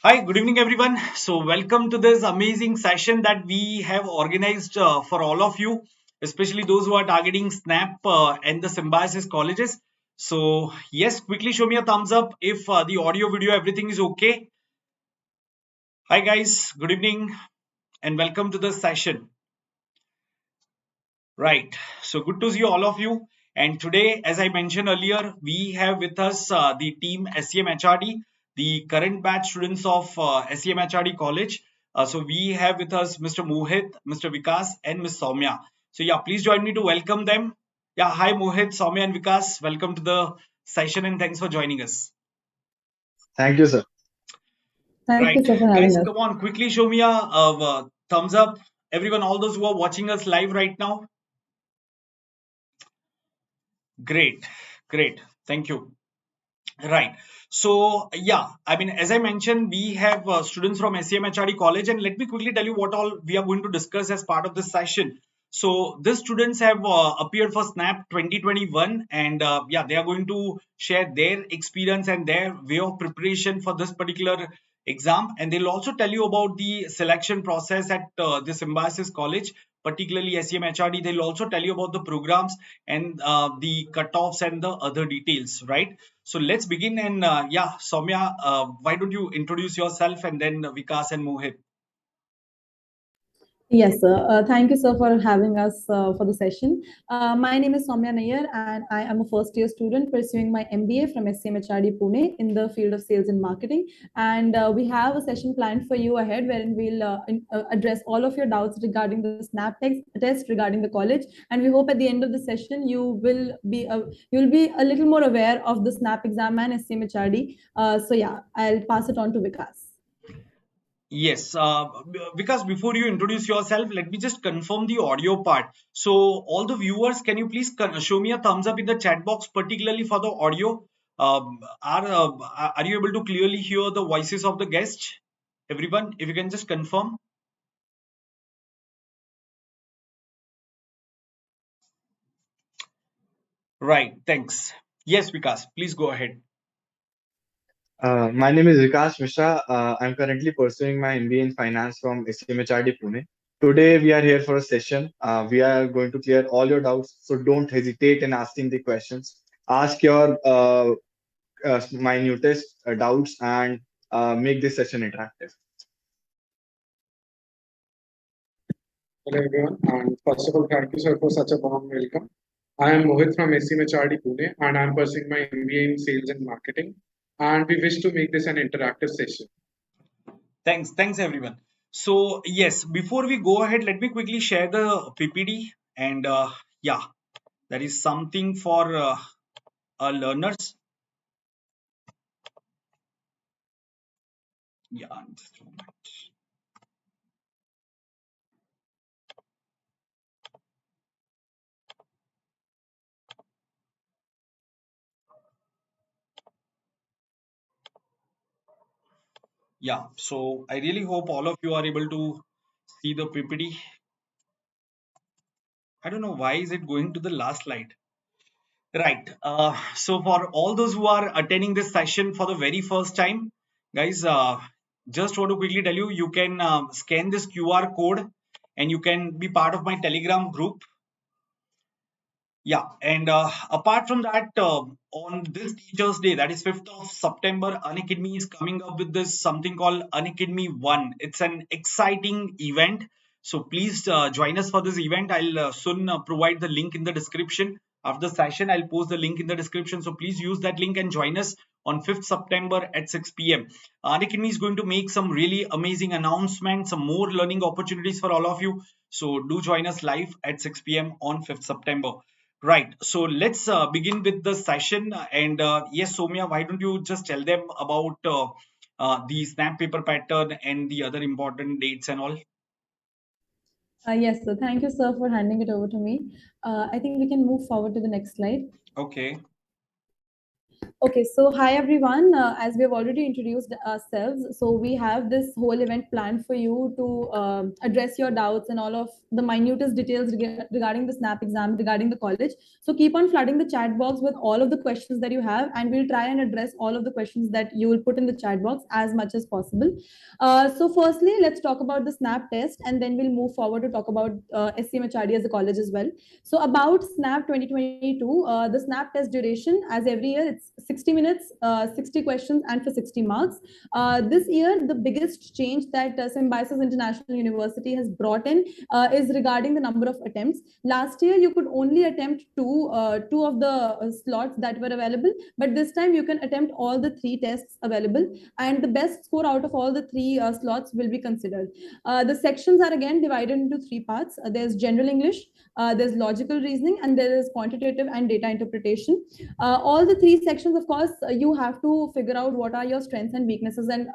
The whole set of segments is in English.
Hi, good evening, everyone. So, welcome to this amazing session that we have organized for all of you, especially those who are targeting SNAP and the Symbiosis colleges. So, yes, quickly show me a thumbs up if the audio, video, everything is okay. Hi, guys. Good evening and welcome to the session. Right. So, good to see all of you. And today, as I mentioned earlier, we have with us the team SCMHRD, the current batch students of SCMHRD College. So, we have with us Mr. Mohit, Mr. Vikas, and Ms. Soumya. So, yeah, please join me to welcome them. Yeah, hi, Mohit, Soumya, and Vikas. Welcome to the session and thanks for joining us. Thank you, sir. Thank you, Right. sir, for having Guys, us. come on, quickly show me a thumbs up. Everyone, all those who are watching us live right now. Great, great. Thank you. Right. So, yeah, I mean, as I mentioned, we have students from SCMHRD College, and let me quickly tell you what all we are going to discuss as part of this session. So, these students have appeared for SNAP 2021, and yeah, they are going to share their experience and their way of preparation for this particular exam, and they'll also tell you about the selection process at the Symbiosis College, particularly SCMHRD. They'll also tell you about the programs and the cutoffs and the other details, right? So let's begin. And yeah, Soumya, why don't you introduce yourself and then Vikas and Mohit? Yes, sir. Thank you, sir, for having us for the session. My name is Soumya Nair, and I am a first-year student pursuing my MBA from SCMHRD Pune in the field of sales and marketing. And we have a session planned for you ahead, wherein we'll address all of your doubts regarding the SNAP test regarding the college. And we hope at the end of the session you'll be a little more aware of the SNAP exam and SCMHRD. So yeah, I'll pass it on to Vikas. Yes, because before you introduce yourself, let me just confirm the audio part. So, all the viewers, can you please show me a thumbs up in the chat box, particularly for the audio? Are you able to clearly hear the voices of the guests? Everyone, if you can just confirm. Right, thanks. Yes, Vikas, please go ahead. My name is Vikas Mishra. I'm currently pursuing my MBA in finance from SCMHRD Pune. Today, we are here for a session. We are going to clear all your doubts, so don't hesitate in asking the questions. Ask your minutest doubts and make this session interactive. Hello everyone, and first of all, thank you sir for such a warm welcome. I am Mohit from SCMHRD Pune, and I am pursuing my MBA in Sales and Marketing, and we wish to make this an interactive session. Thanks everyone. So yes, before we go ahead, let me quickly share the PPT and yeah, that is something for our learners. Yeah, just a moment. Yeah, so I really hope all of you are able to see the PPT. I don't know why is it going to the last slide. Right. So for all those who are attending this session for the very first time, guys, just want to quickly tell you, you can scan this QR code and you can be part of my Telegram group. Yeah, and apart from that, on this Teachers' Day, that is 5th of September, Unacademy is coming up with this something called Unacademy One. It's an exciting event. So please join us for this event. I'll soon provide the link in the description. After the session, I'll post the link in the description. So please use that link and join us on 5th September at 6 p.m. Unacademy is going to make some really amazing announcements, some more learning opportunities for all of you. So do join us live at 6 p.m. on 5th September. Right. So let's begin with the session. And yes, Soumya, why don't you just tell them about the snap paper pattern and the other important dates and all? Yes, sir. Thank you, sir, for handing it over to me. I think we can move forward to the next slide. Okay. Okay, so hi everyone. As we have already introduced ourselves, so we have this whole event planned for you to address your doubts and all of the minutest details regarding the SNAP exam, regarding the college. So keep on flooding the chat box with all of the questions that you have, and we'll try and address all of the questions that you will put in the chat box as much as possible. So firstly, let's talk about the SNAP test, and then we'll move forward to talk about SCMHRD as a college as well. So about SNAP 2022, the SNAP test duration, as every year, it's 60 minutes, 60 questions, and for 60 marks. This year, the biggest change that Symbiosis International University has brought in is regarding the number of attempts. Last year, you could only attempt two of the slots that were available, but this time you can attempt all the three tests available, and the best score out of all the three slots will be considered. The sections are again divided into three parts. There's general English, there's logical reasoning, and there is quantitative and data interpretation. All the three sections, of course, you have to figure out what are your strengths and weaknesses and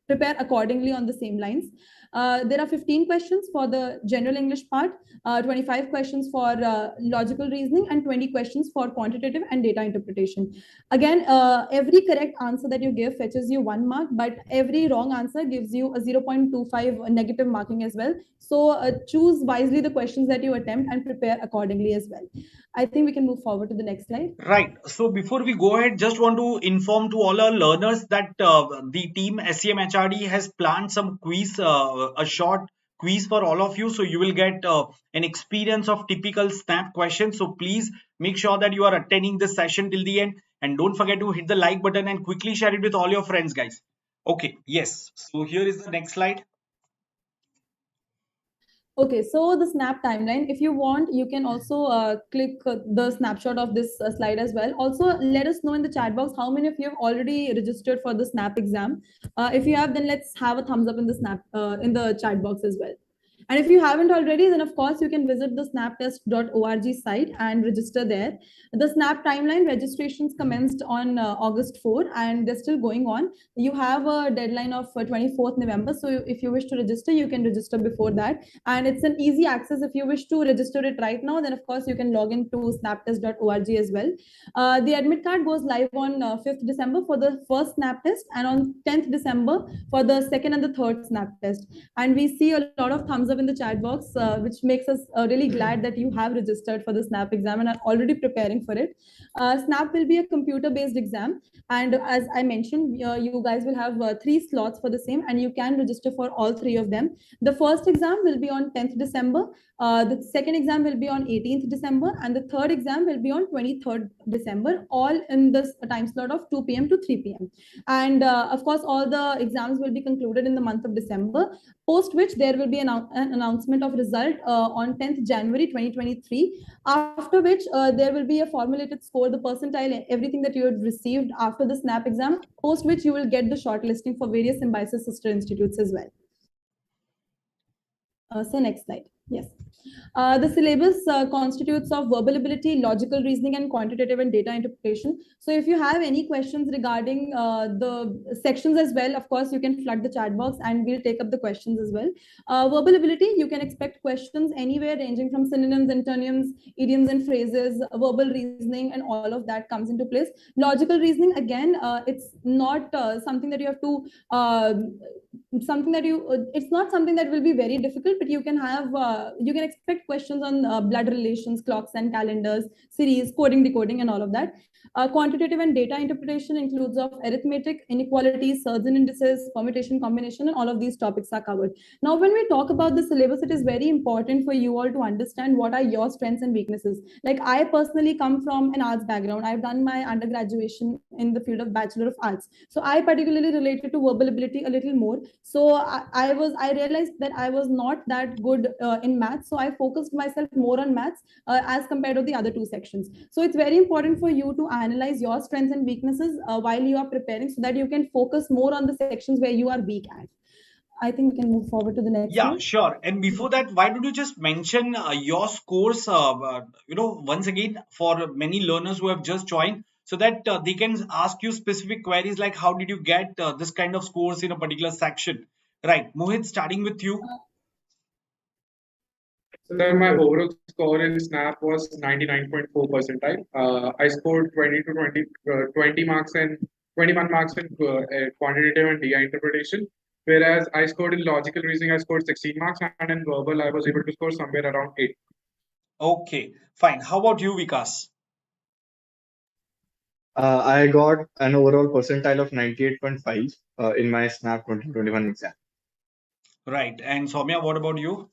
prepare accordingly on the same lines. There are 15 questions for the general English part, 25 questions for logical reasoning, and 20 questions for quantitative and data interpretation. Again, every correct answer that you give fetches you 1 mark, but every wrong answer gives you a 0.25 negative marking as well. So choose wisely the questions that you attempt and prepare accordingly as well. I think we can move forward to the next slide. Right. So before we go ahead, just want to inform to all our learners that the team SCMHRD has planned some quiz, a short quiz for all of you. So you will get an experience of typical SNAP questions. So please make sure that you are attending this session till the end, and don't forget to hit the like button and quickly share it with all your friends, guys. Okay. Yes. So here is the next slide. Okay, so the SNAP timeline, if you want, you can also click the snapshot of this slide as well. Also, let us know in the chat box how many of you have already registered for the SNAP exam. If you have, then let's have a thumbs up in the chat box as well. And if you haven't already, then of course you can visit the snaptest.org site and register there. The SNAP timeline registrations commenced on August 4, and they're still going on. You have a deadline of 24th November. So if you wish to register, you can register before that. And it's an easy access. If you wish to register it right now, then of course you can log into snaptest.org as well. The admit card goes live on 5th December for the first SNAP test, and on 10th December for the second and the third SNAP test. And we see a lot of thumbs up in the chat box, which makes us really glad that you have registered for the SNAP exam and are already preparing for it. SNAP will be a computer-based exam, and as I mentioned, you guys will have 3 slots for the same, and you can register for all 3 of them. The first exam will be on 10th December, the second exam will be on 18th December, and the third exam will be on 23rd December, all in this time slot of 2 p.m. to 3 p.m. And of course, all the exams will be concluded in the month of December, post which there will be an announcement of result on 10th January 2023, after which there will be a formulated score, the percentile, everything that you had received after the SNAP exam, post which you will get the shortlisting for various Symbiosis sister institutes as well. So next slide. Yes. The syllabus constitutes of verbal ability, logical reasoning, and quantitative and data interpretation. So if you have any questions regarding the sections as well, of course, you can flood the chat box and we'll take up the questions as well. Verbal ability, you can expect questions anywhere ranging from synonyms, antonyms, idioms and phrases, verbal reasoning, and all of that comes into place. Logical reasoning, again, it's not something that you have to it's not something that will be very difficult, but you can expect questions on blood relations, clocks and calendars, series, coding, decoding, and all of that. Quantitative and data interpretation includes of arithmetic, inequalities, surds and indices, permutation, combination, and all of these topics are covered. Now, when we talk about the syllabus, it is very important for you all to understand what are your strengths and weaknesses. Like, I personally come from an arts background. I've done my undergraduate in the field of Bachelor of Arts. So I particularly related to verbal ability a little more. So I realized that I was not that good in maths. So I focused myself more on maths as compared to the other 2 sections. So it's very important for you to analyze your strengths and weaknesses while you are preparing, so that you can focus more on the sections where you are weak at. I think we can move forward to the next one. Sure. And before that, why don't you just mention your scores, once again, for many learners who have just joined, so that they can ask you specific queries like how did you get this kind of scores in a particular section. Right. Mohit, starting with you. So my overall score in SNAP was 99.4 percentile. I scored 20 marks and 21 marks in quantitative and DI interpretation, whereas I scored in logical reasoning, I scored 16 marks, and in verbal, I was able to score somewhere around 8. Okay, fine. How about you, Vikas? I got an overall percentile of 98.5 in my SNAP 2021 exam. Right. And Soumya, what about you?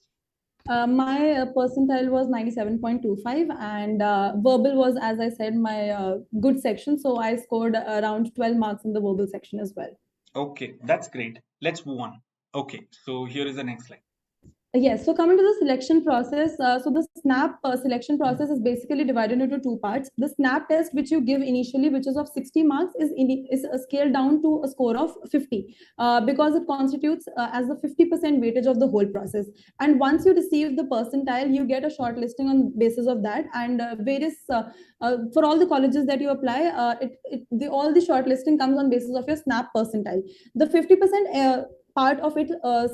My percentile was 97.25, and verbal was, as I said, my good section. So I scored around 12 marks in the verbal section as well. Okay, that's great. Let's move on. Okay, so here is the next slide. Yes, so coming to the selection process, so the SNAP selection process is basically divided into two parts. The SNAP test, which you give initially, which is of 60 marks, is scaled down to a score of 50 because it constitutes as the 50% weightage of the whole process. And once you receive the percentile, you get a short listing on basis of that, and for all the colleges that you apply, all the short listing comes on basis of your SNAP percentile. The 50% part of it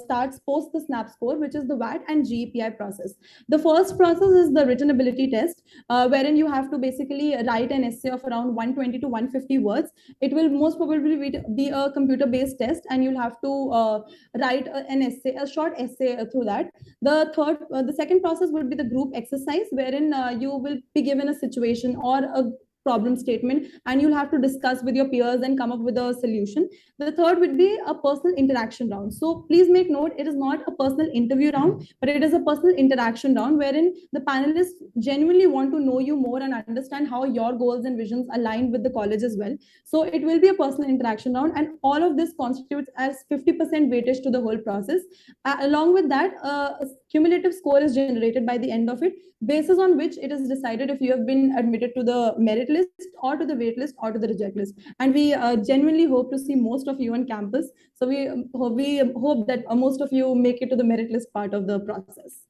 starts post the SNAP score, which is the VAT and GEPI process. The first process is the written ability test, wherein you have to basically write an essay of around 120 to 150 words. It will most probably be a computer-based test, and you'll have to write an essay, a short essay through that. The second process would be the group exercise, wherein you will be given a situation or a problem statement, and you'll have to discuss with your peers and come up with a solution. The third would be a personal interaction round. So please make note, it is not a personal interview round, but it is a personal interaction round wherein the panelists genuinely want to know you more and understand how your goals and visions align with the college as well. So it will be a personal interaction round, and all of this constitutes as 50% weightage to the whole process. Along with that, a cumulative score is generated by the end of it, basis on which it is decided if you have been admitted to the merit list or to the wait list or to the reject list. And we genuinely hope to see most of you on campus. So we hope that most of you make it to the merit list part of the process.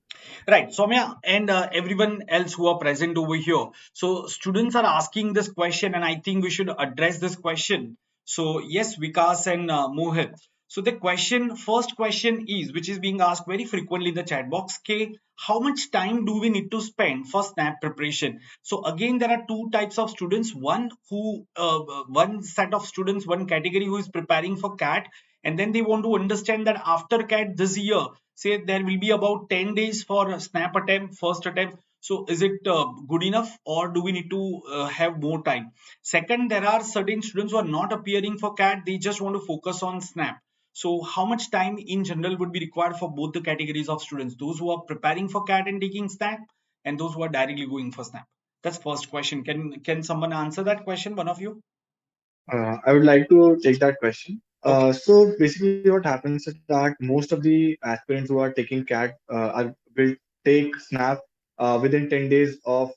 Right, Soumya and everyone else who are present over here. So students are asking this question, and I think we should address this question. So yes, Vikas and Mohit. So the first question is, which is being asked very frequently in the chat box, how much time do we need to spend for SNAP preparation? So again, there are two types of students. One set of students, one category who is preparing for CAT, and then they want to understand that after CAT this year, say there will be about 10 days for a SNAP attempt, first attempt. So is it good enough, or do we need to have more time? Second, there are certain students who are not appearing for CAT. They just want to focus on SNAP. So how much time in general would be required for both the categories of students, those who are preparing for CAT and taking SNAP, and those who are directly going for SNAP? That's first question. Can someone answer that question, one of you? I would like to take that question. Okay. So basically, what happens is that most of the aspirants who are taking CAT will take SNAP within 10 days of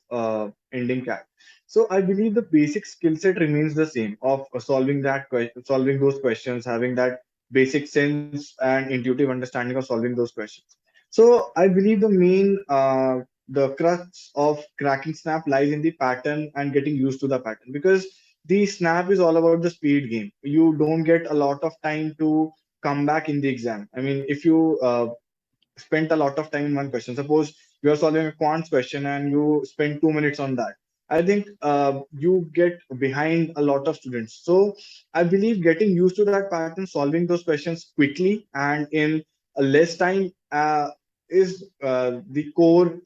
ending CAT. So I believe the basic skill set remains the same of solving those questions, having that basic sense and intuitive understanding of solving those questions. So I believe the crux of cracking SNAP lies in the pattern and getting used to the pattern, because the snap is all about the speed game. You don't get a lot of time to come back in the exam. I mean, if you spent a lot of time in one question, suppose you are solving a quant question and you spend 2 minutes on that, I think you get behind a lot of students. So I believe getting used to that pattern, solving those questions quickly and in a less time is the core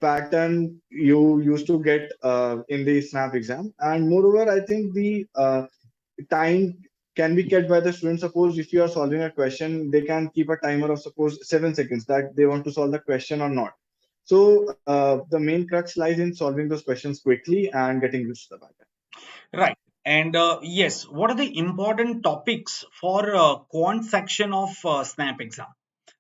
pattern you used to get in the SNAP exam. And moreover, I think the time can be kept by the student. Suppose if you are solving a question, they can keep a timer of suppose 7 seconds that they want to solve the question or not. So the main crux lies in solving those questions quickly and getting used to the pattern. Right. And yes, what are the important topics for quant section of SNAP exam?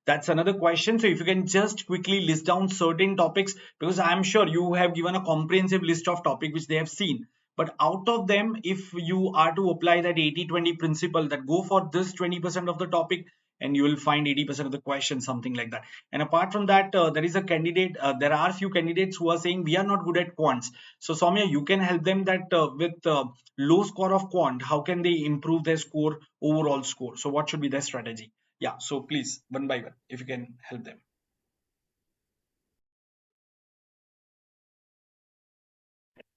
That's another question. So if you can just quickly list down certain topics, because I'm sure you have given a comprehensive list of topics which they have seen. But out of them, if you are to apply that 80-20 principle, that go for this 20% of the topic, and you will find 80% of the question, something like that. And apart from that, there are few candidates who are saying we are not good at quants. So Soumya, you can help them that with low score of quant, how can they improve their score, overall score? So what should be their strategy? Yeah, so please, one by one, if you can help them.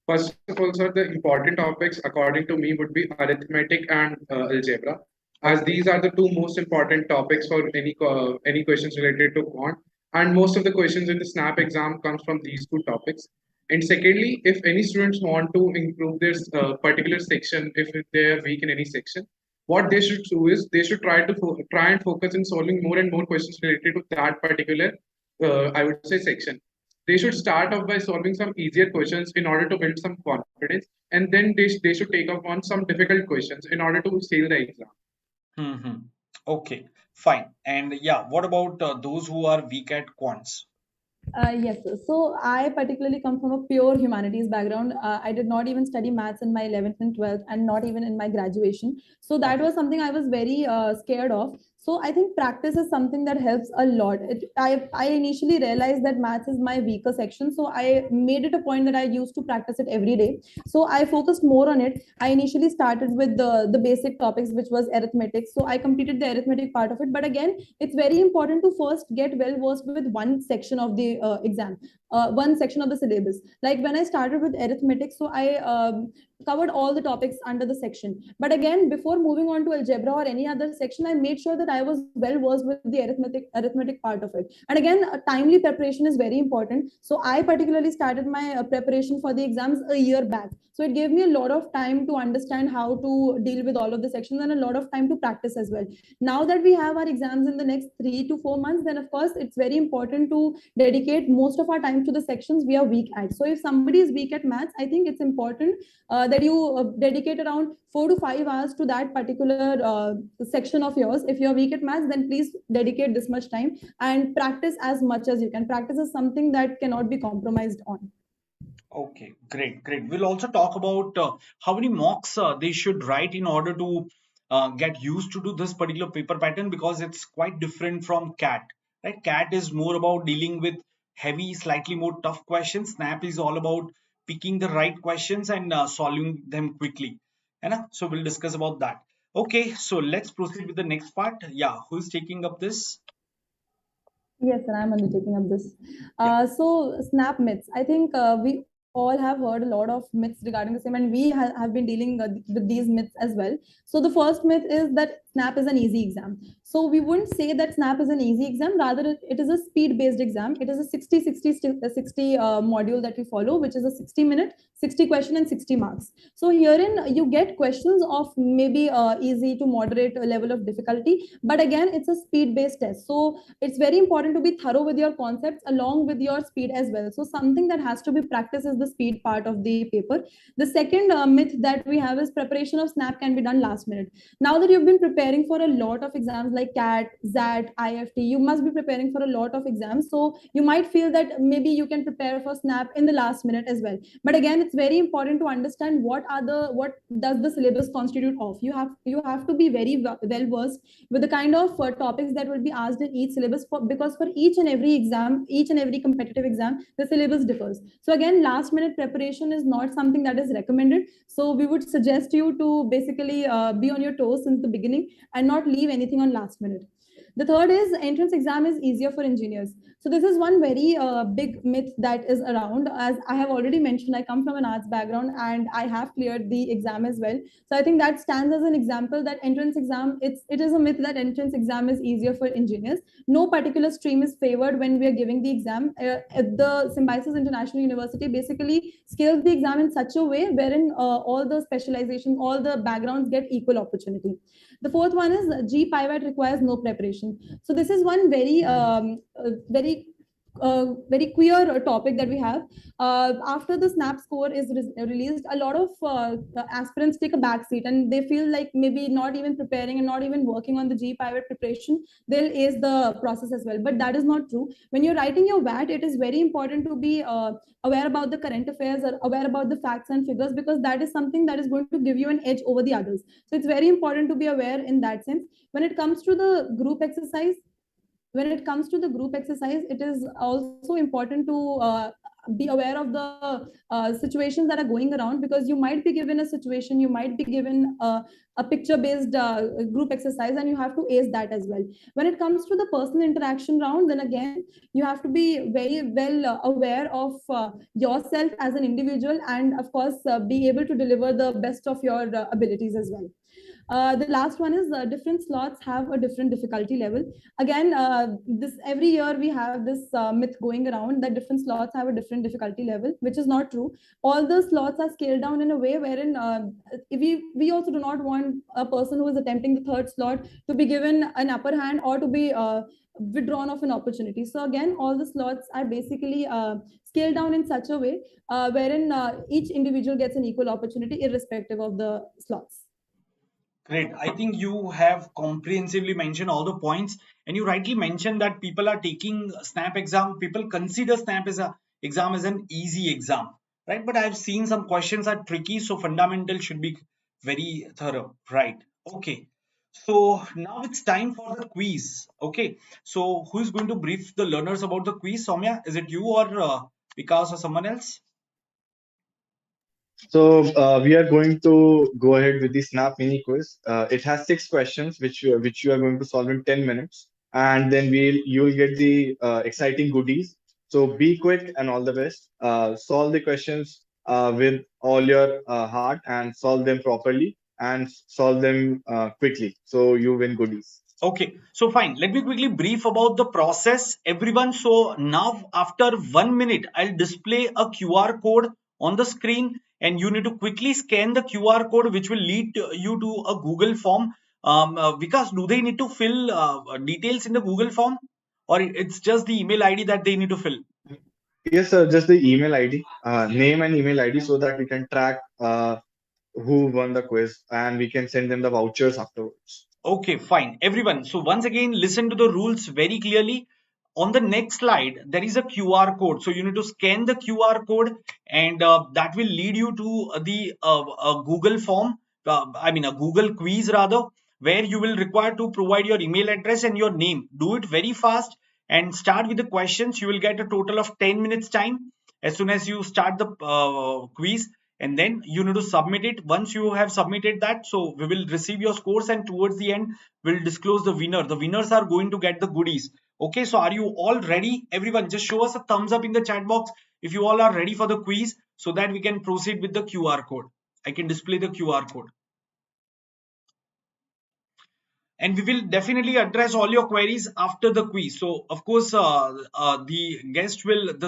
First of all, sir, the important topics according to me would be arithmetic and algebra, as these are the two most important topics for any questions related to quant. And most of the questions in the SNAP exam comes from these two topics. And secondly, if any students want to improve their particular section, if they are weak in any section, what they should do is they should try and focus in solving more and more questions related to that particular, I would say, section. They should start off by solving some easier questions in order to build some confidence, and then they should take up on some difficult questions in order to sail the exam. Mm-hmm. Okay, fine. And yeah, what about those who are weak at quants? Yes, sir. So I particularly come from a pure humanities background. I did not even study maths in my 11th and 12th, and not even in my graduation. So that was something I was very scared of. So I think practice is something that helps a lot. I initially realized that maths is my weaker section. So I made it a point that I used to practice it every day. So I focused more on it. I initially started with the basic topics, which was arithmetic. So I completed the arithmetic part of it. But again, it's very important to first get well versed with one section of the exam, one section of the syllabus. Like when I started with arithmetic, so I covered all the topics under the section. But again, before moving on to algebra or any other section, I made sure that I was well versed with the arithmetic part of it. And again, timely preparation is very important. So I particularly started my preparation for the exams a year back. So it gave me a lot of time to understand how to deal with all of the sections and a lot of time to practice as well. Now that we have our exams in the next 3 to 4 months, then of course it's very important to dedicate most of our time to the sections we are weak at. So if somebody is weak at maths, I think it's important that you dedicate around 4 to 5 hours to that particular section of yours. If you're weak at maths, then please dedicate this much time and practice as much as you can. Practice is something that cannot be compromised on. Okay, great. We'll also talk about how many mocks they should write in order to get used to do this particular paper pattern, because it's quite different from CAT. Right? CAT is more about dealing with heavy, slightly more tough questions. SNAP is all about picking the right questions and solving them quickly. So we'll discuss about that. Okay, so let's proceed with the next part. Yeah, who's taking up this? Yes, sir, I'm undertaking up this. Yeah. So, SNAP myths. I think we all have heard a lot of myths regarding the same, and we have been dealing with these myths as well. So, the first myth is that SNAP is an easy exam. So, we wouldn't say that SNAP is an easy exam, rather, it is a speed based exam. It is a 60 module that we follow, which is a 60-minute, 60 question, and 60 marks. So, herein you get questions of maybe easy to moderate level of difficulty, but again, it's a speed based test. So, it's very important to be thorough with your concepts along with your speed as well. So something that has to be practiced is the speed part of the paper. The second myth that we have is preparation of SNAP can be done last minute. Now that you've been preparing for a lot of exams like CAT, ZAT, IFT, you must be preparing for a lot of exams. So you might feel that maybe you can prepare for SNAP in the last minute as well. But again, it's very important to understand what does the syllabus constitute of. You have to be very well versed with the kind of topics that will be asked in each syllabus, because for each and every exam, each and every competitive exam, the syllabus differs. So again, last minute preparation is not something that is recommended. So we would suggest you to basically be on your toes since the beginning and not leave anything on last minute. The third is entrance exam is easier for engineers. So this is one very big myth that is around. As I have already mentioned, I come from an arts background and I have cleared the exam as well. So I think that stands as an example that entrance exam, it is a myth that entrance exam is easier for engineers. No particular stream is favored when we are giving the exam. The Symbiosis International University basically scales the exam in such a way wherein all the specialization, all the backgrounds get equal opportunity. The fourth one is G-Pivot requires no preparation. So this is one very queer topic that we have. After the SNAP score is released, a lot of aspirants take a back seat and they feel like maybe not even preparing and not even working on the G-Pivot preparation, they'll ace the process as well. But that is not true. When you're writing your VAT, it is very important to be aware about the current affairs, or aware about the facts and figures, because that is something that is going to give you an edge over the others. So it's very important to be aware in that sense. When it comes to the group exercise, it is also important to be aware of the situations that are going around, because you might be given a situation, you might be given a picture based group exercise, and you have to ace that as well. When it comes to the personal interaction round, then again you have to be very well aware of yourself as an individual, and of course be able to deliver the best of your abilities as well. The last one is different slots have a different difficulty level. Again, this every year we have this myth going around that different slots have a different difficulty level, which is not true. All the slots are scaled down in a way wherein if we also do not want a person who is attempting the third slot to be given an upper hand or to be withdrawn of an opportunity. So again, all the slots are basically scaled down in such a way wherein each individual gets an equal opportunity irrespective of the slots. Great. I think you have comprehensively mentioned all the points, and you rightly mentioned that people are taking SNAP exam. People consider SNAP as a exam as an easy exam, right? But I've seen some questions are tricky, so fundamental should be very thorough, right? Okay. So now it's time for the quiz. Okay. So who is going to brief the learners about the quiz? Soumya, is it you or Vikas or someone else? So we are going to go ahead with the Snap mini quiz. It has 6 questions which you are going to solve in 10 minutes, and then you will get the exciting goodies. So be quick and all the best. Solve the questions with all your heart and solve them properly and solve them quickly. So you win goodies. Okay, so fine. Let me quickly brief about the process, everyone. So now after 1 minute, I'll display a QR code on the screen, and you need to quickly scan the QR code, which will lead you to a Google form. Because do they need to fill details in the Google form, or it's just the email ID that they need to fill? Yes, sir. Just the email ID, name and email ID, so that we can track who won the quiz and we can send them the vouchers afterwards. Okay, fine. Everyone, so once again, listen to the rules very clearly. On the next slide, there is a QR code. So you need to scan the QR code, and that will lead you to the Google form, I mean, a Google quiz rather, where you will require to provide your email address and your name. Do it very fast and start with the questions. You will get a total of 10 minutes time as soon as you start the quiz, and then you need to submit it. Once you have submitted that, so we will receive your scores, and towards the end we'll disclose the winner. The winners are going to get the goodies. Okay, so are you all ready? Everyone, just show us a thumbs up in the chat box if you all are ready for the quiz, so that we can proceed with the QR code. I can display the QR code, and we will definitely address all your queries after the quiz. So of course the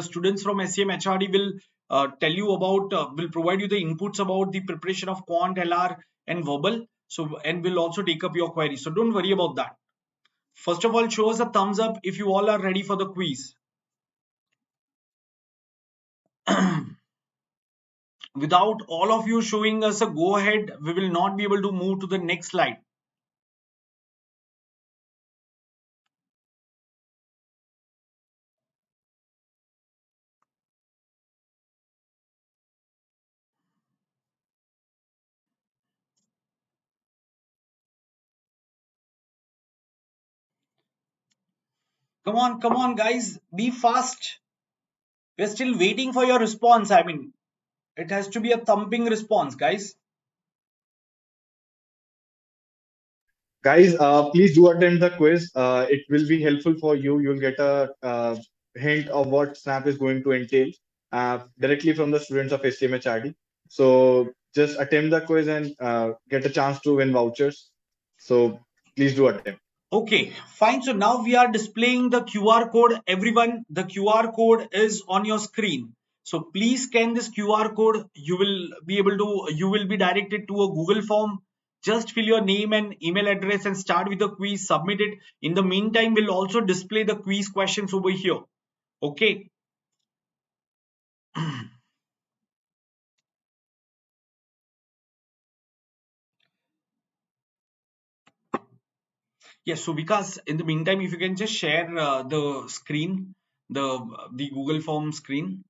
students from SCMHRD will tell you about will provide you the inputs about the preparation of quant, LR and verbal. So, and will also take up your queries, so don't worry about that. First of all, show us a thumbs up if you all are ready for the quiz. Without all of you showing us a go ahead, we will not be able to move to the next slide. Come on, guys, be fast. We're still waiting for your response. I mean, it has to be a thumping response, guys. Guys, please do attend the quiz. It will be helpful for you. You'll get a hint of what Snap is going to entail directly from the students of SCMHRD. So just attempt the quiz and get a chance to win vouchers. So please do attempt. Okay, fine. So now we are displaying the QR code. Everyone, the QR code is on your screen. So please scan this QR code. You will be directed to a Google form. Just fill your name and email address and start with the quiz, submit it. In the meantime, we'll also display the quiz questions over here. Okay. Yes, so because in the meantime, if you can just share the screen, the Google form screen,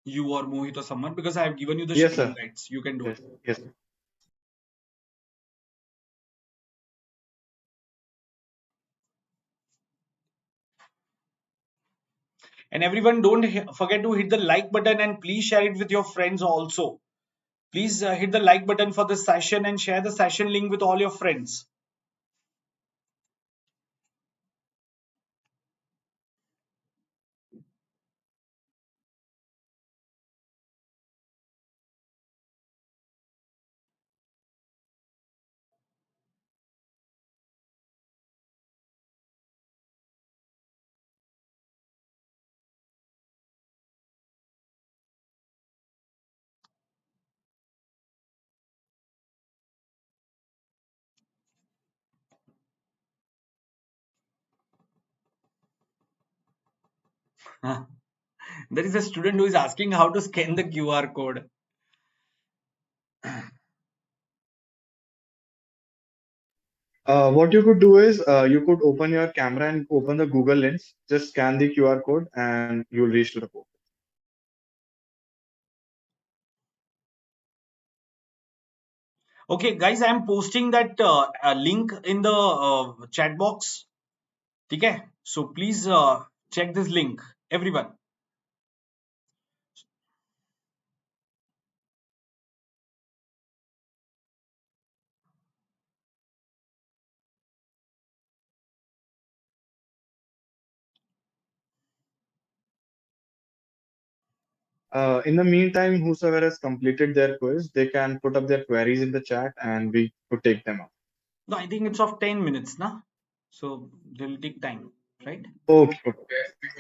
you or Mohit or someone, because I have given you the Yes, sharing sir. rights. You can do it. Yes. And everyone, don't forget to hit the like button and please share it with your friends also. Please hit the like button for this session and share the session link with all your friends. There is a student who is asking how to scan the QR code. What you could do is you could open your camera and open the Google Lens. Just scan the QR code and you'll reach to the portal. Okay, guys, I am posting that link in the chat box. Okay, so please check this link, everyone. In the meantime, whosoever has completed their quiz, they can put up their queries in the chat and we could take them up. No, I think it's of 10 minutes, na? So they'll take time, right? Okay.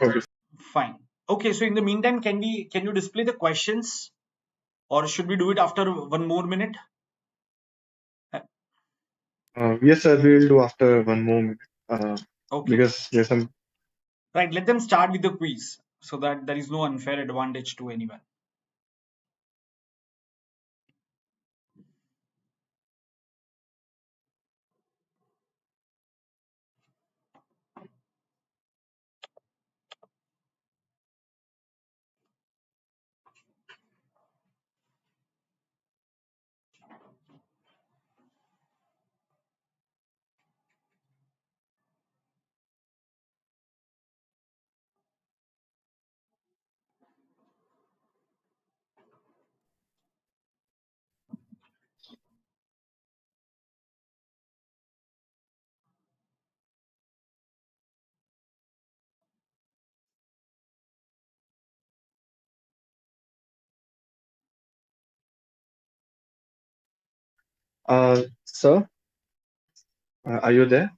Okay. Fine. Okay, so in the meantime, can you display the questions, or should we do it after 1 more minute? Yes, sir. We'll do after 1 more minute. Okay. Because there's some. Right, let them start with the quiz so that there is no unfair advantage to anyone. Sir, are you there?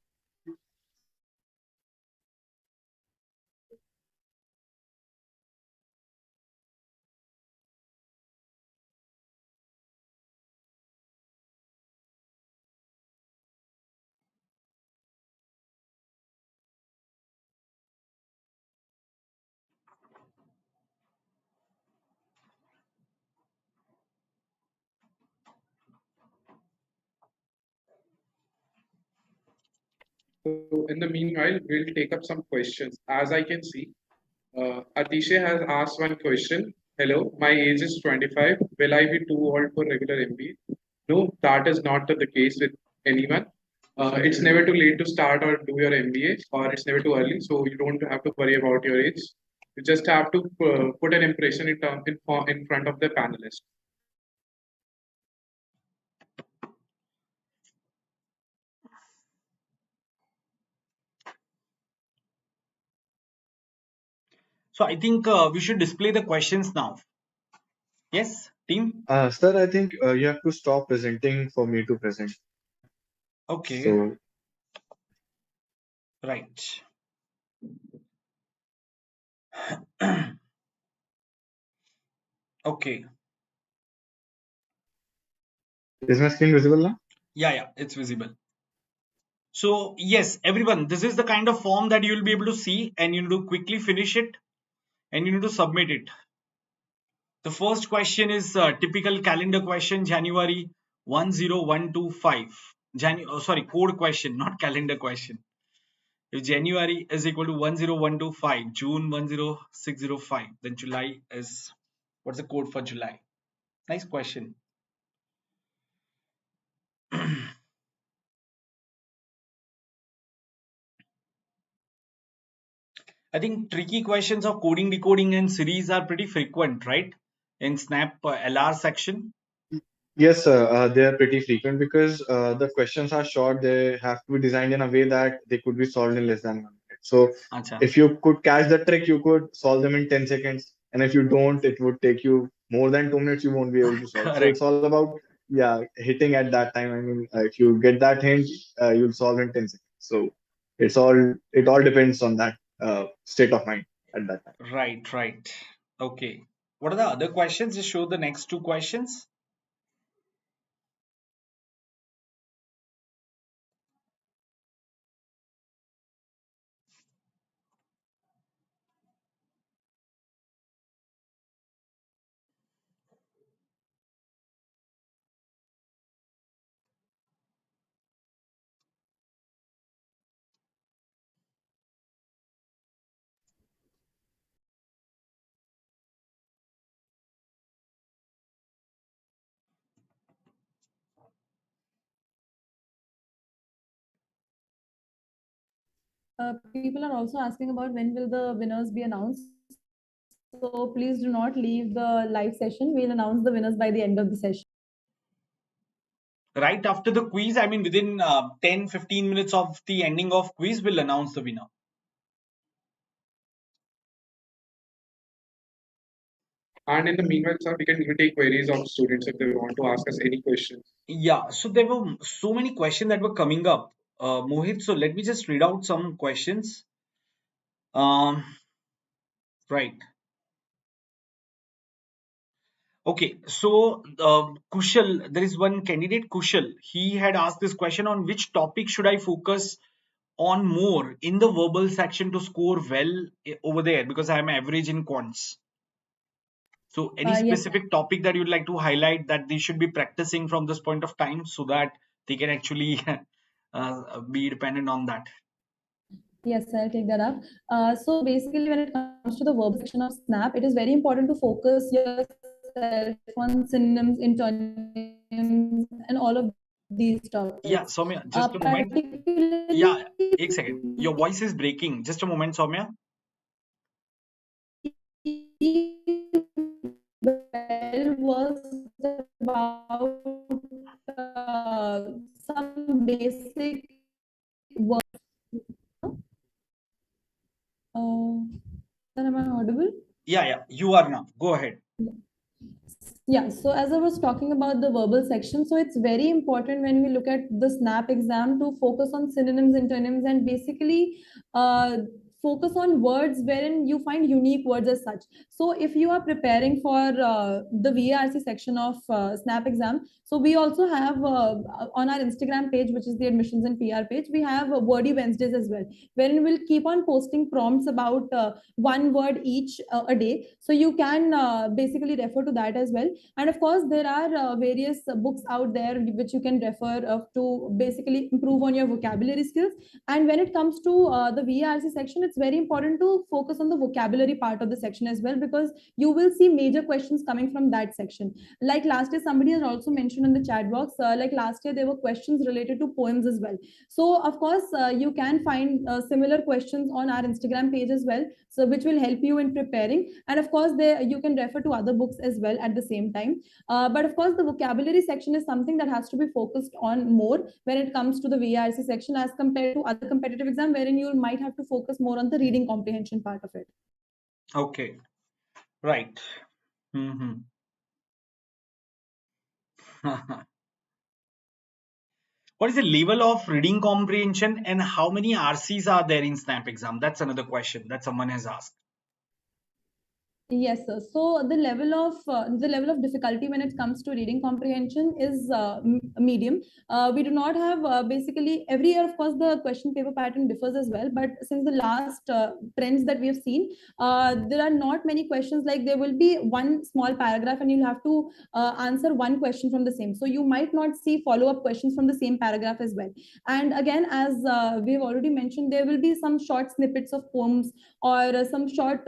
So in the meanwhile, we'll take up some questions. As I can see, Atisha has asked one question. Hello, my age is 25. Will I be too old for regular MBA? No, that is not the case with anyone. It's never too late to start or do your MBA, or it's never too early. So you don't have to worry about your age. You just have to put an impression in front of the panelists. So I think we should display the questions now. Yes, team? Sir, I think you have to stop presenting for me to present. Okay. So, right. Okay. is my screen visible now? Yeah, it's visible. So yes, everyone, this is the kind of form that you will be able to see, and you need to quickly finish it and you need to submit it. The first question is typical calendar question, January 10125. Code question, not calendar question. If January is equal to 10125, June 10605, then July is, what's the code for July? Nice question. I think tricky questions of coding, decoding, and series are pretty frequent, right? In Snap LR section. Yes, sir. They are pretty frequent because the questions are short. They have to be designed in a way that they could be solved in less than 1 minute. So Acha. if you could catch the trick, you could solve them in 10 seconds. And if you don't, it would take you more than 2 minutes. You won't be able to solve. So Correct. it's all about, yeah, hitting at that time. I mean, if you get that hint, you'll solve in 10 seconds. So it all depends on that state of mind at that time. Right, right. Okay. What are the other questions? Just show the next two questions. People are also asking about when will the winners be announced. So please do not leave the live session. We'll announce the winners by the end of the session. Right after the quiz, I mean within 10-15 minutes of the ending of quiz, we'll announce the winner. And in the meanwhile, sir, we can even take queries of students if they want to ask us any questions. Yeah, so there were so many questions that were coming up, Mohit. So let me just read out some questions. Right. Okay, so Kushal, there is one candidate, Kushal. He had asked this question on which topic should I focus on more in the verbal section to score well over there because I'm average in quants. So any Yes. specific topic that you'd like to highlight that they should be practicing from this point of time so that they can actually be dependent on that? Yes, I'll take that up. So basically, when it comes to the verb section of Snap, it is very important to focus yourself on synonyms, antonyms, and all of these topics. Yeah, Soumya, just a moment. Yeah, एक second. Your voice is breaking. Just a moment, Soumya. Was about some basic words. Am I audible? Yeah, you are now. Go ahead. Yeah, so as I was talking about the verbal section, so it's very important when we look at the SNAP exam to focus on synonyms, antonyms, and basically focus on words wherein you find unique words as such. So if you are preparing for the VARC section of SNAP exam, so we also have on our Instagram page, which is the admissions and PR page, we have wordy Wednesdays as well, wherein we'll keep on posting prompts about one word each a day. So you can basically refer to that as well. And of course, there are various books out there which you can refer to basically improve on your vocabulary skills. And when it comes to the VARC section, it's very important to focus on the vocabulary part of the section as well, because you will see major questions coming from that section. Like last year, somebody has also mentioned in the chat box, like last year, there were questions related to poems as well. So of course, you can find similar questions on our Instagram page as well, so which will help you in preparing. And of course, there you can refer to other books as well at the same time. But of course, the vocabulary section is something that has to be focused on more when it comes to the VARC section as compared to other competitive exam, wherein you might have to focus more on the reading comprehension part of it. Okay, right. What is the level of reading comprehension and how many RCs are there in SNAP exam? That's another question that someone has asked. Yes, sir. So the level of difficulty when it comes to reading comprehension is medium. We do not have basically every year. Of course, the question paper pattern differs as well. But since the last trends that we have seen, there are not many questions. Like there will be one small paragraph, and you'll have to answer one question from the same. So you might not see follow-up questions from the same paragraph as well. And again, as we have already mentioned, there will be some short snippets of poems or some short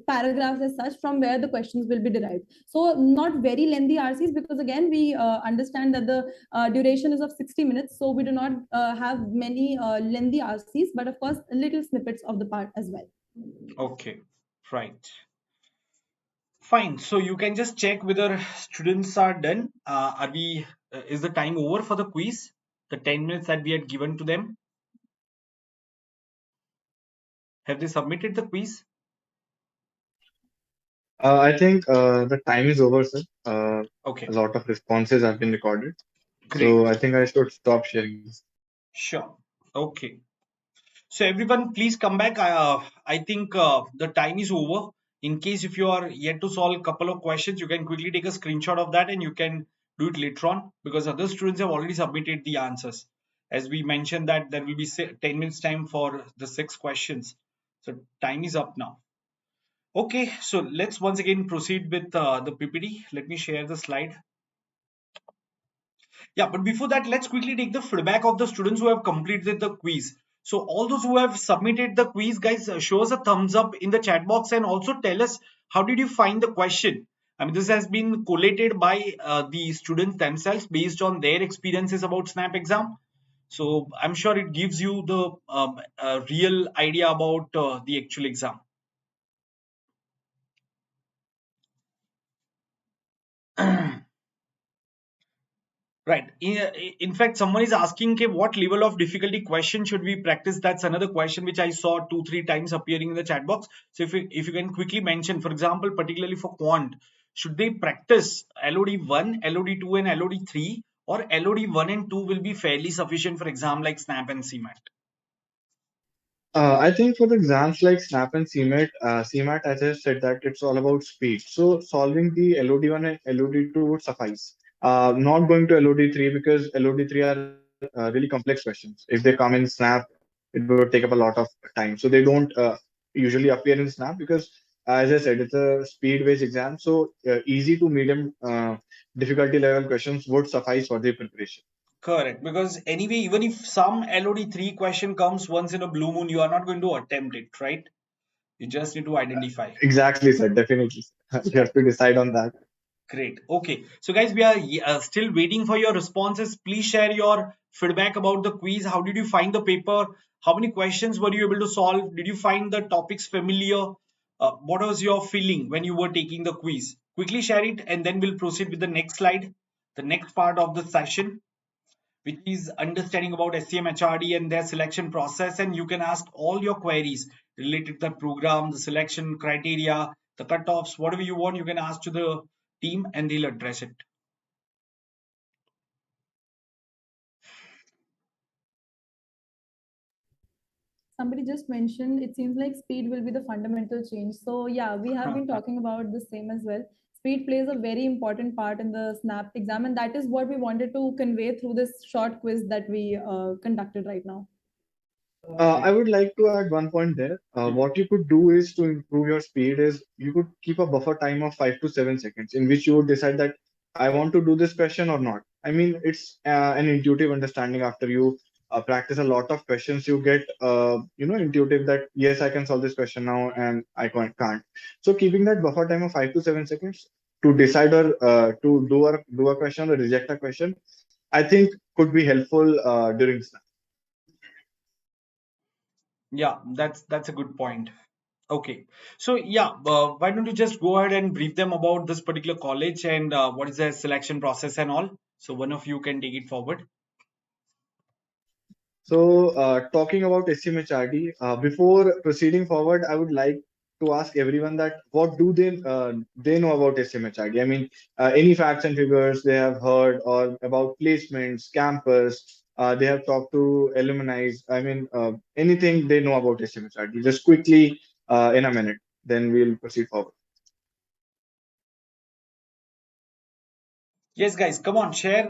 paragraphs as such from where the questions will be derived. So not very lengthy RCs, because again, we understand that the duration is of 60 minutes. So we do not have many lengthy RCs, but of course, little snippets of the part as well. Okay, right. Fine. So you can just check whether students are done. Are we? Is the time over for the quiz? The 10 minutes that we had given to them. Have they submitted the quiz? I think the time is over, sir. A Okay, lot of responses have been recorded. great. So I think I should stop sharing this. Sure. Okay. So everyone, please come back. I think the time is over. In case if you are yet to solve a couple of questions, you can quickly take a screenshot of that and you can do it later on because other students have already submitted the answers. As we mentioned that there will be 10 minutes time for the 6 questions. So time is up now. Okay, so let's once again proceed with the PPT. Let me share the slide. Yeah, but before that, let's quickly take the feedback of the students who have completed the quiz. So all those who have submitted the quiz, guys, show us a thumbs up in the chat box and also tell us how did you find the question. I mean, this has been collated by the students themselves based on their experiences about Snap exam. So I'm sure it gives you the real idea about the actual exam. Right. In fact, someone is asking, okay, what level of difficulty question should we practice? That's another question which I saw 2-3 times appearing in the chat box. So if you can quickly mention, for example, particularly for quant, should they practice LOD 1, LOD 2, and LOD 3, or LOD 1 and 2 will be fairly sufficient for exam like SNAP and CMAT? I think for the exams like SNAP and CMAT, as I said, that it's all about speed. So solving the LOD1 and LOD2 would suffice. Not going to LOD3 because LOD3 are really complex questions. If they come in SNAP, it would take up a lot of time. So they don't usually appear in SNAP because, as I said, it's a speed-based exam. So easy to medium difficulty level questions would suffice for the preparation. Correct. Because anyway, even if some LOD 3 question comes once in a blue moon, you are not going to attempt it, right? You just need to identify. Exactly, sir. Definitely. You have Right. to decide on that. Great. Okay. So, guys, we are still waiting for your responses. Please share your feedback about the quiz. How did you find the paper? How many questions were you able to solve? Did you find the topics familiar? What was your feeling when you were taking the quiz? Quickly share it, and then we'll proceed with the next slide, the next part of the session, which is understanding about SCMHRD and their selection process. And you can ask all your queries related to the program, the selection criteria, the cutoffs, whatever you want, you can ask to the team and they'll address it. Somebody just mentioned it seems like speed will be the fundamental change. So yeah, we have been talking about the same as well. Speed plays a very important part in the snap exam, and that is what we wanted to convey through this short quiz that we conducted right now. I would like to add one point there. What you could do is to improve your speed is you could keep a buffer time of 5 to 7 seconds in which you would decide that I want to do this question or not. I mean, it's an intuitive understanding after you practice a lot of questions, you get, intuitive that yes, I can solve this question now and I can't. So keeping that buffer time of 5 to 7 seconds to decide or to do a question or reject a question, I think could be helpful during this. Yeah, that's a good point. Okay, so yeah, why don't you just go ahead and brief them about this particular college and what is their selection process and all. So one of you can take it forward. So, talking about SCMHRD, before proceeding forward, I would like to ask everyone that what do they know about SCMHRD? I mean, any facts and figures they have heard or about placements, campus, they have talked to alumni. I mean, anything they know about SCMHRD. Just quickly, in a minute, then we'll proceed forward. Yes, guys, come on, share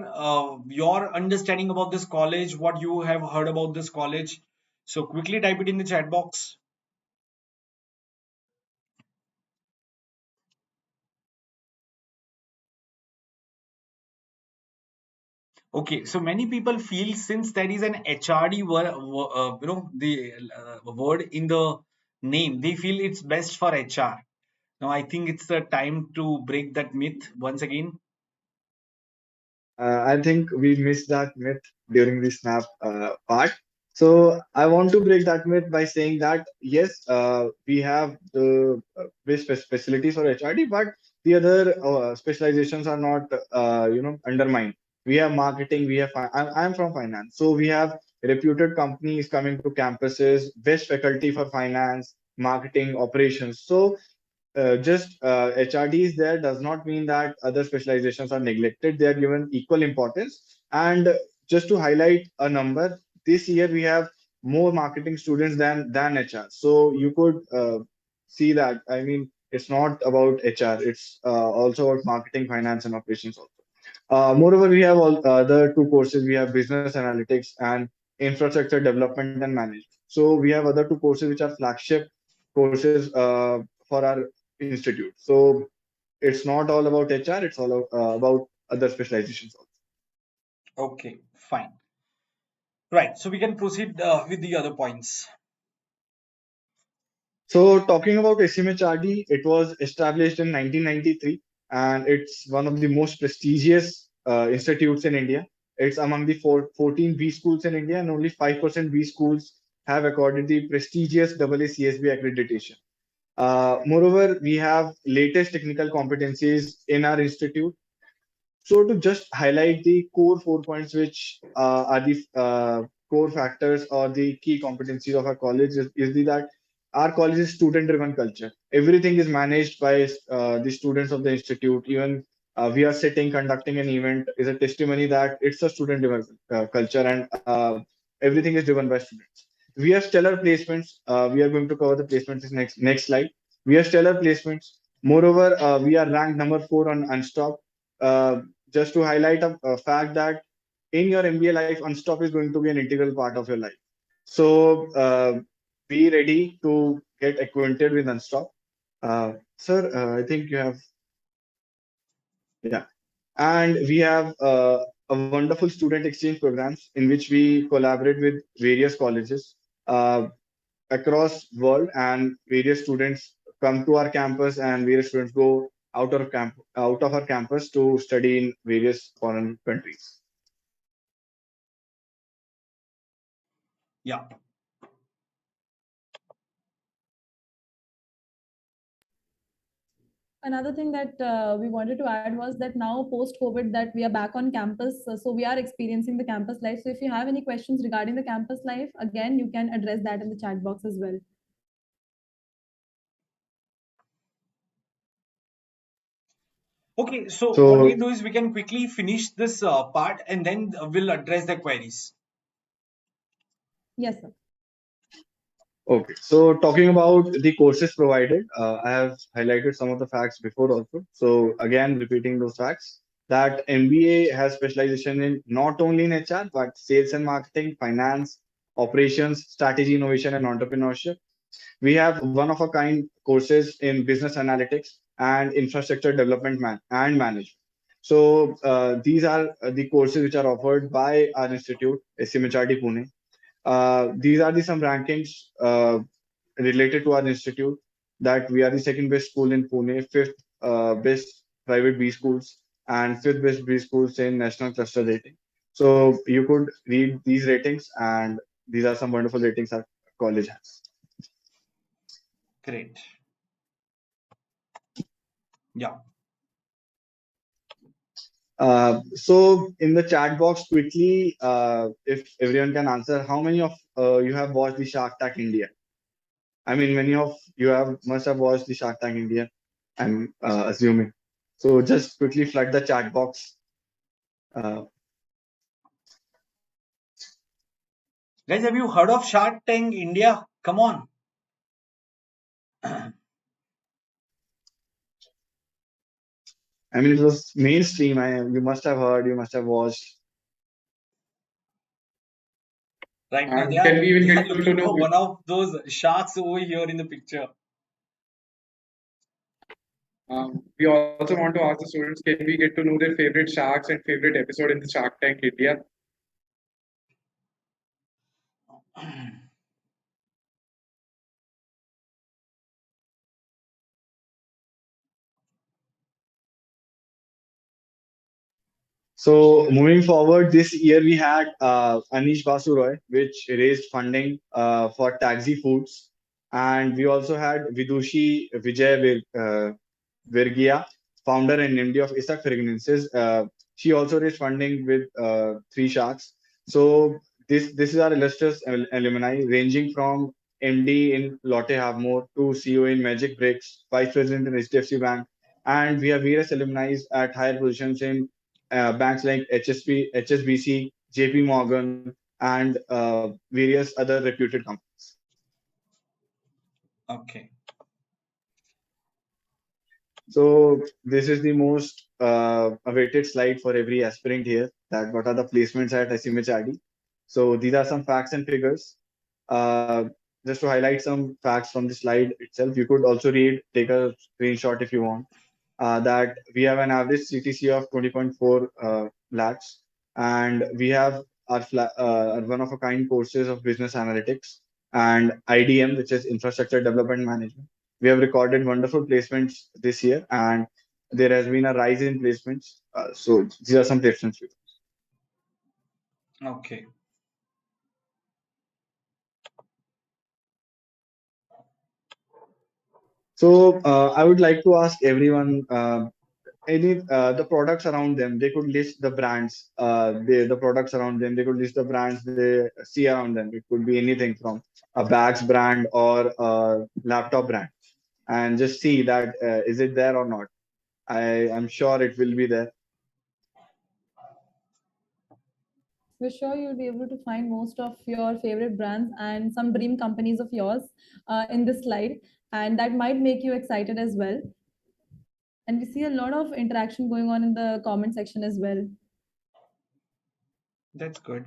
your understanding about this college, what you have heard about this college. So quickly type it in the chat box. Okay, so many people feel since there is an HRD word, the word in the name, they feel it's best for HR. Now, I think it's the time to break that myth once again. I think we missed that myth during the snap part. So I want to break that myth by saying that yes, we have the best facilities for HRD, but the other specializations are not, undermined. We have marketing, we have. I'm from finance, so we have reputed companies coming to campuses, best faculty for finance, marketing, operations. So just HRD is there does not mean that other specializations are neglected. They are given equal importance. And just to highlight a number, this year we have more marketing students than HR. So you could see that. I mean, it's not about HR. It's also about marketing, finance, and operations also. Moreover, we have all other two courses. We have business analytics and infrastructure development and management. So we have other two courses which are flagship courses for our institute. So it's not all about HR. It's all about other specializations also. Okay, fine. Right. So we can proceed with the other points. So talking about SCMHRD, it was established in 1993, and it's one of the most prestigious institutes in India. It's among the 14 B schools in India, and only 5% B schools have accorded the prestigious AACSB accreditation. Moreover, we have latest technical competencies in our institute. So to just highlight the core 4 points, which are the core factors or the key competencies of our college, is that our college is student-driven culture. Everything is managed by the students of the institute. Even we are sitting, conducting an event is a testimony that it's a student-driven culture, and everything is driven by students. We have stellar placements. We are going to cover the placements in next slide. We have stellar placements. Moreover, we are ranked number 4 on Unstop. Just to highlight a fact that in your MBA life, Unstop is going to be an integral part of your life. So be ready to get acquainted with Unstop. Sir, I think you have, yeah. And we have a wonderful student exchange programs in which we collaborate with various colleges across world, and various students come to our campus, and various students go out of our campus to study in various foreign countries. Yeah. Another thing that we wanted to add was that now post COVID that we are back on campus, so we are experiencing the campus life. So if you have any questions regarding the campus life, again you can address that in the chat box as well. Okay, so what we So can do is we can quickly finish this part and then we'll address the queries. Yes, sir. okay, so talking about the courses provided, I have highlighted some of the facts before also. So again, repeating those facts, that MBA has specialization in not only in HR but sales and marketing, finance, operations, strategy, innovation, and entrepreneurship. We have one of a kind courses in business analytics and infrastructure development and management. So these are the courses which are offered by our institute, SCMHRD Pune. These are the some rankings related to our institute, that we are the second best school in Pune, fifth best private B schools, and fifth best B schools in national cluster rating. So you could read these ratings, and these are some wonderful ratings our college has. Great. Yeah. So in the chat box, quickly, if everyone can answer, how many of you have watched the Shark Tank India? I mean, many of you have must have watched the Shark Tank India, I'm assuming. So just quickly flood the chat box. Uh, Guys, have you heard of Shark Tank India? Come on. I mean, it was mainstream. You must have heard, you must have watched. Right now, And can we even they are get to looking know? for one of those sharks over here in the picture. We also want to ask the students, can we get to know their favorite sharks and favorite episode in the Shark Tank India? So moving forward, this year we had Anish Basu Roy, which raised funding for Taxi Foods, and we also had Vidushi Virgia, founder and MD of Isak Fragrances. She also raised funding with Three Sharks. So this is our illustrious alumni, ranging from MD in Lotte Havmore to CEO in Magic Bricks, Vice President in HDFC Bank, and we have various alumni at higher positions in banks like HSBC, JP Morgan, and various other reputed companies. Okay. So this is the most awaited slide for every aspirant here. That what are the placements at SCMHRD? So these are some facts and figures. Uh, just to highlight some facts from the slide itself, you could also read, take a screenshot if you want. That we have an average CTC of 20.4 lakhs, and we have our one of a kind courses of business analytics and IDM, which is infrastructure development management. We have recorded wonderful placements this year, and there has been a rise in placements. So these are some placements. Okay. So I would like to ask everyone any the products around them. They could list the brands. The products around them. They could list the brands they see around them. It could be anything from a bags brand or a laptop brand, and just see that is it there or not. I am sure it will be there. We're sure you'll be able to find most of your favorite brands and some dream companies of yours in this slide, and that might make you excited as well. And we see a lot of interaction going on in the comment section as well. That's good.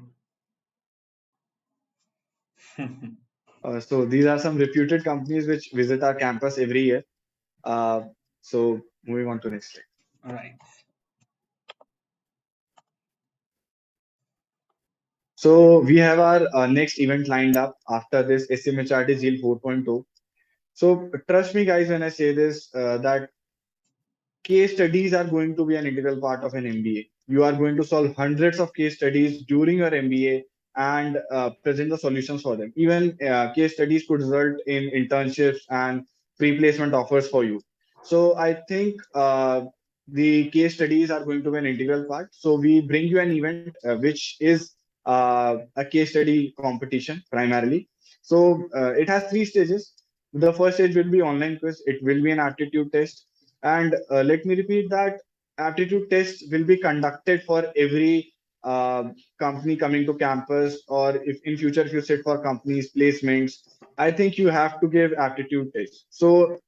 So these are some reputed companies which visit our campus every year. So moving on to next slide. All right. So we have our next event lined up after this SCMHRD Zeal 4.0. So trust me, guys, when I say this, that case studies are going to be an integral part of an MBA. You are going to solve hundreds of case studies during your MBA and present the solutions for them. Even case studies could result in internships and pre-placement offers for you. So I think the case studies are going to be an integral part. So we bring you an event which is a case study competition primarily. So it has three stages. The first stage will be online quiz. It will be an aptitude test, and let me repeat that aptitude test will be conducted for every company coming to campus, or if in future if you sit for companies placements, I think you have to give aptitude test. So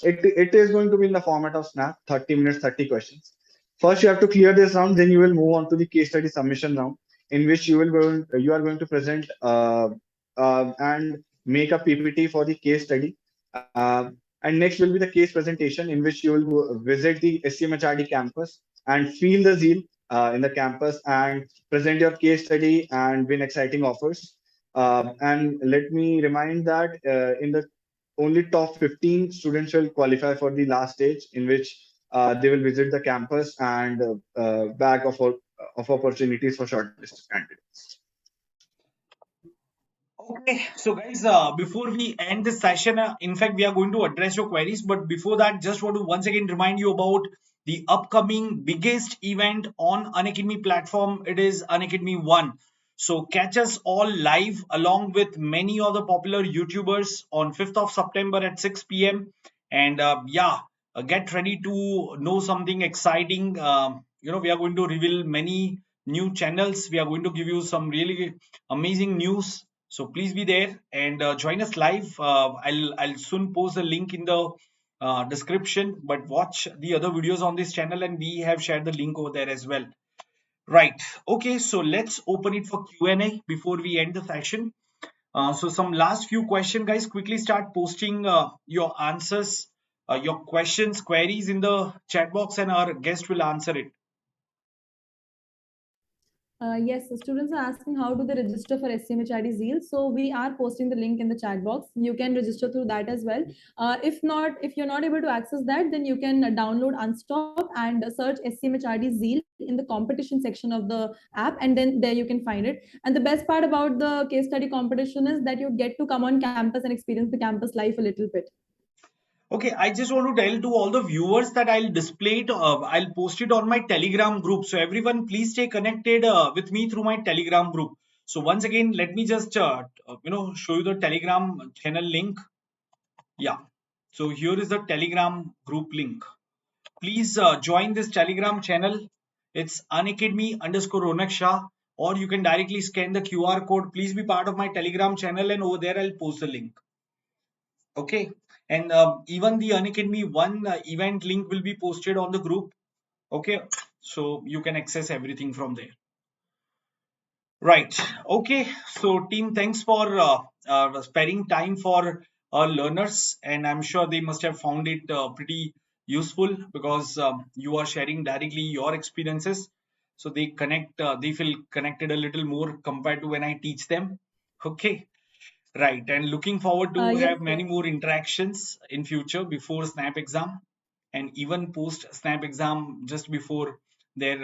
it is going to be in the format of Snap, 30 minutes, 30 questions. First, you have to clear this round, then you will move on to the case study submission round, in which you are going to present and make a PPT for the case study. And next will be the case presentation, in which you will visit the SCMHRD campus and feel the zeal in the campus and present your case study and win exciting offers. And let me remind that in the only top 15 students will qualify for the last stage, in which they will visit the campus and bag of opportunities for shortlisted candidates. Okay, so guys, before we end this session, in fact, we are going to address your queries. But before that, just want to once again remind you about the upcoming biggest event on Unacademy platform. It is Unacademy One. So catch us all live along with many other popular YouTubers on 5th of September at 6 p.m. And yeah, get ready to know something exciting. We are going to reveal many new channels. We are going to give you some really amazing news. So please be there and join us live. I'll soon post a link in the description, but watch the other videos on this channel, and we have shared the link over there as well. Right. Okay. So let's open it for Q&A before we end the session. So some last few questions, guys. Quickly start posting your answers, your questions, queries in the chat box, and our guest will answer it. Yes, the students are asking how do they register for SCMHRD Zeal. So we are posting the link in the chat box. You can register through that as well. If you're not able to access that, then you can download Unstop and search SCMHRD Zeal in the competition section of the app, and then there you can find it. And the best part about the case study competition is that you get to come on campus and experience the campus life a little bit. Okay, I just want to tell to all the viewers that I'll display it, I'll post it on my Telegram group. So everyone, please stay connected with me through my Telegram group. So once again, let me just show you the Telegram channel link. Yeah. So here is the Telegram group link. Please join this Telegram channel. It's Unacademy_Ronak Shah, or you can directly scan the QR code. Please be part of my Telegram channel, and over there I'll post the link. Okay, and even the Unacademy one event link will be posted on the group. Okay, so you can access everything from there. Right. Okay, so team, thanks for sparing time for our learners, and I'm sure they must have found it pretty useful because you are sharing directly your experiences, so they feel connected a little more compared to when I teach them. Okay. Right, and looking forward to Yes, have many more interactions in future before SNAP exam, and even post SNAP exam just before their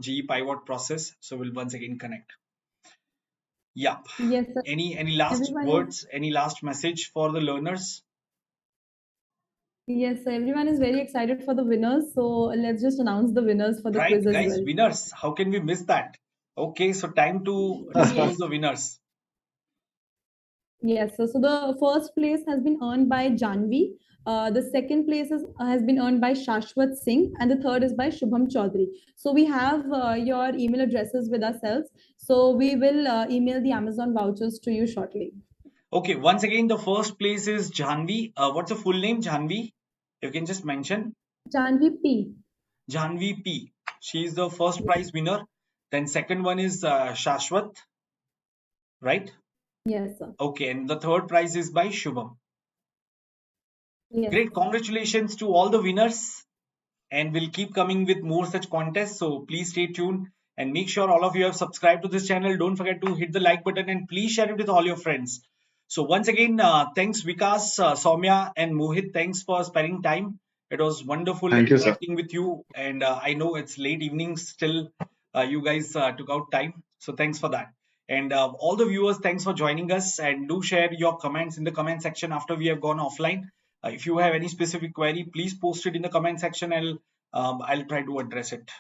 GE pivot process. So we'll once again connect. Yeah. yes, sir. Any last Everyone words? Any last message for the learners? Yes, so everyone is very excited for the winners. So let's just announce the winners for the Right, quiz as guys, well. winners. How can we miss that? Okay, so time to disclose the winners. Yes, so the first place has been earned by Janvi. The second place has been earned by Shashwat Singh, and the third is by Shubham Chaudhary. So we have your email addresses with ourselves. So we will email the Amazon vouchers to you shortly. Okay, once again, the first place is Janvi. What's the full name, Janvi? You can just mention. Janvi P. Janvi P. She is the first prize winner. Then second one is Shashwat, right? Yes, sir. Okay, and the third prize is by Shubham. Yes. Great, congratulations to all the winners, and we'll keep coming with more such contests. So please stay tuned and make sure all of you have subscribed to this channel. Don't forget to hit the like button and please share it with all your friends. So once again, thanks Vikas, Soumya, and Mohit. Thanks for sparing time. It was wonderful Thank you, sir. interacting with you, and I know it's late evening still. You guys took out time, so thanks for that. And all the viewers, thanks for joining us, and do share your comments in the comment section after we have gone offline. If you have any specific query, please post it in the comment section. I'll try to address it.